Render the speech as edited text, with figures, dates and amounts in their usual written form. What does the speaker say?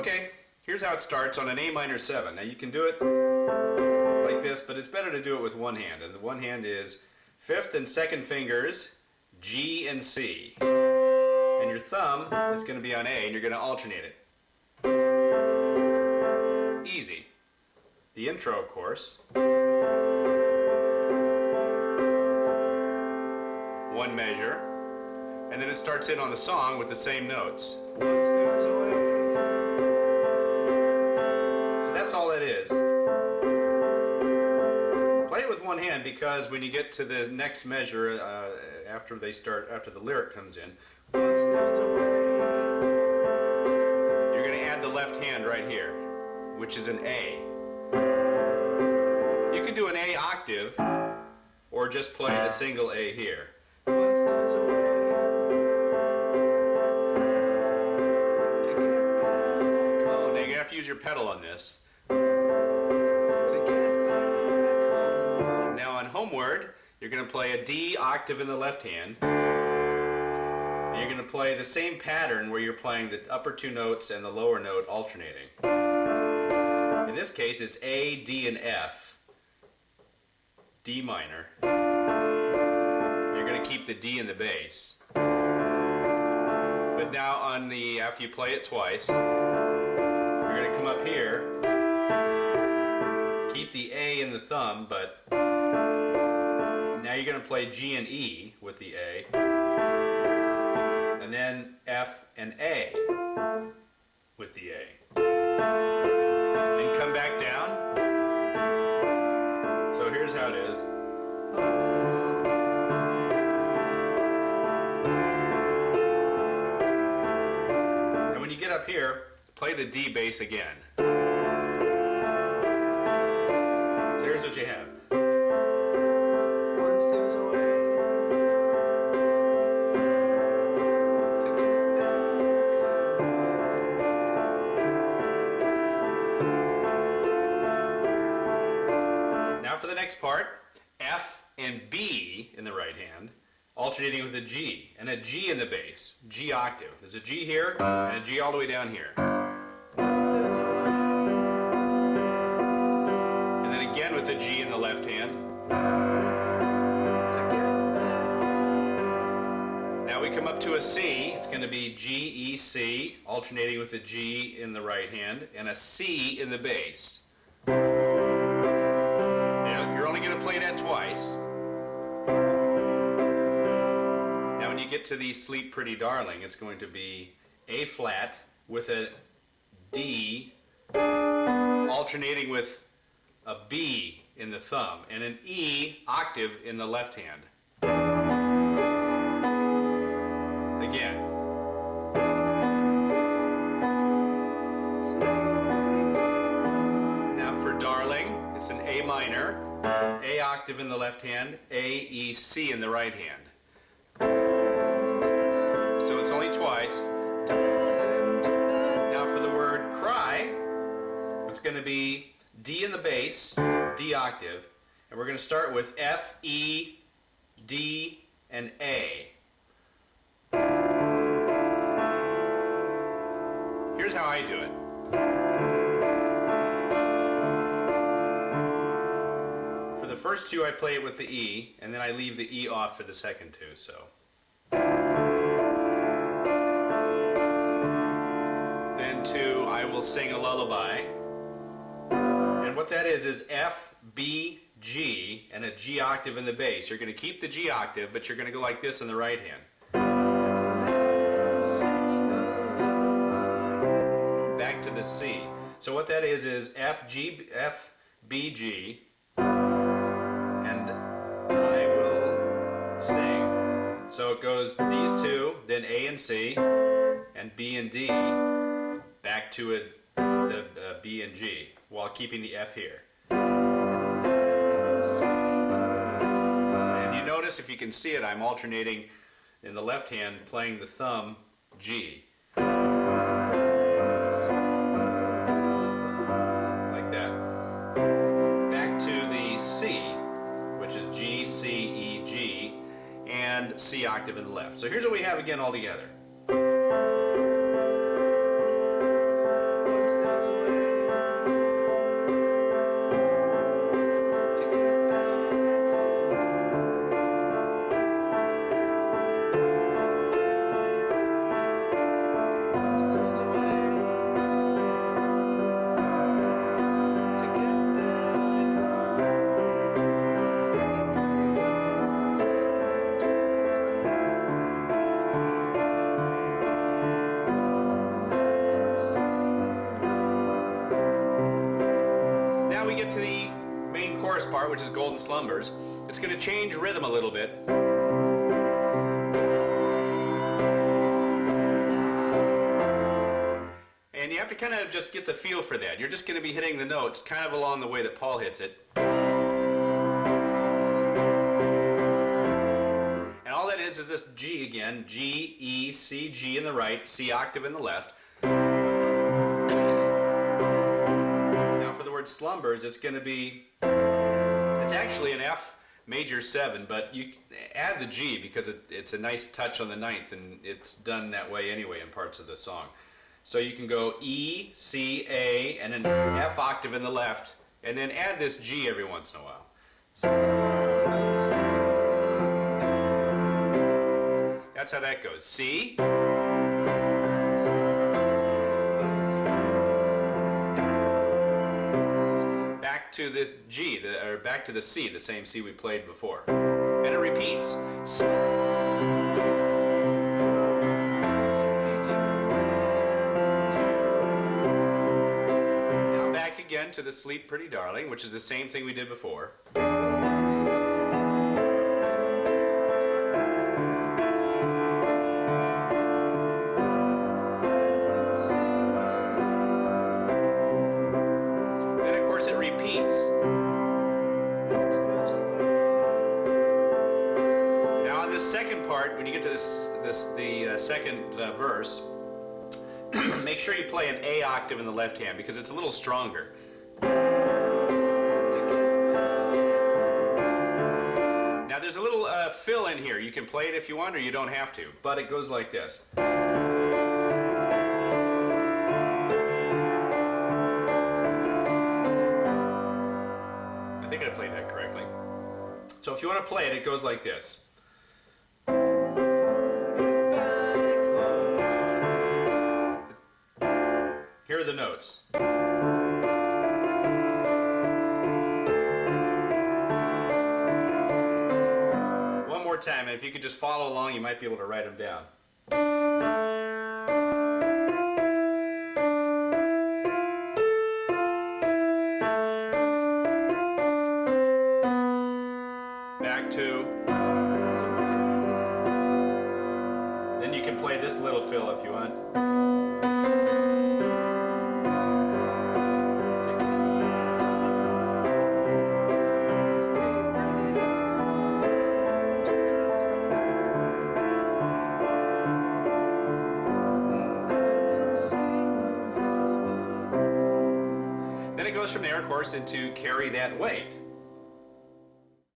Okay, here's how it starts on an A minor 7. Now you can do it like this, but it's better to do it with one hand. And the one hand is 5th and 2nd fingers, G and C. And your thumb is going to be on A, and you're going to alternate it. Easy. The intro, of course. One measure. And then it starts in on the song with the same notes. Once there's a way. So that's all that is. Play it with one hand because when you get to the next measure, after the lyric comes in, once there's a way, you're going to add the left hand right here, which is an A. You can do an A octave, or just play the single A here. Once there's a way to get back home. Now you're going to have to use your pedal on this. To get back home. Now on Homeward, you're going to play a D octave in the left hand. And you're going to play the same pattern where you're playing the upper two notes and the lower note alternating. In this case, it's A, D, and F. D minor. You're going to keep the D in the bass. But now after you play it twice, you're going to come up here, keep the A in the thumb, but now you're going to play G and E with the A, and then F and A with the A. And come back down. So here's how it is. And when you get up here, play the D bass again. So here's what you have. Once there's a way to get back home. Now for the next part, F and B in the right hand, alternating with a G, and a G in the bass, G octave. There's a G here, and a G all the way down here. And then again with the G in the left hand. Now we come up to a C. It's going to be G, E, C, alternating with the G in the right hand, and a C in the bass. Now you're only going to play that twice. Now when you get to the Sleep Pretty Darling, it's going to be A flat with a D, alternating with a B in the thumb, and an E octave in the left hand. Again. Now for Darling, it's an A minor, A octave in the left hand, A, E, C in the right hand. So it's only twice. Now for the word cry, it's going to be D in the bass, D octave, and we're going to start with F, E, D, and A. Here's how I do it. For the first two, I play it with the E, and then I leave the E off for the second two, so. Then two, I will sing a lullaby. And what that is F, B, G, and a G octave in the bass. You're going to keep the G octave, but you're going to go like this in the right hand. Back to the C. So what that is F, G, F, B, G, and I will sing. So it goes these two, then A and C, and B and D, back to the B and G, while keeping the F here. And you notice, if you can see it, I'm alternating in the left hand, playing the thumb G. Like that. Back to the C, which is G, C, E, G, and C octave in the left. So here's what we have again all together. Now we get to the main chorus part, which is Golden Slumbers. It's going to change rhythm a little bit. And you have to kind of just get the feel for that. You're just going to be hitting the notes kind of along the way that Paul hits it. And all that is this G again. G, E, C, G in the right, C octave in the left. Now for the word slumbers, it's going to be, it's actually an F major 7, but you add the G because it's a nice touch on the ninth, and it's done that way anyway in parts of the song. So you can go E, C, A, and an F octave in the left, and then add this G every once in a while. That's how that goes. C. Back to the G, or back to the C, the same C we played before. And it repeats. Again to the Sleep Pretty Darling, which is the same thing we did before. Then of course it repeats. Now on the second part, when you get to the second verse, make sure you play an A octave in the left hand because it's a little stronger. Now there's a little fill in here. You can play it if you want or you don't have to, but it goes like this. I think I played that correctly. So if you want to play it, it goes like this. Here are the notes. One more time, and if you could just follow along, you might be able to write them down. Back to. Then you can play this little fill if you want. Then it goes from there, of course, into Carry That Weight.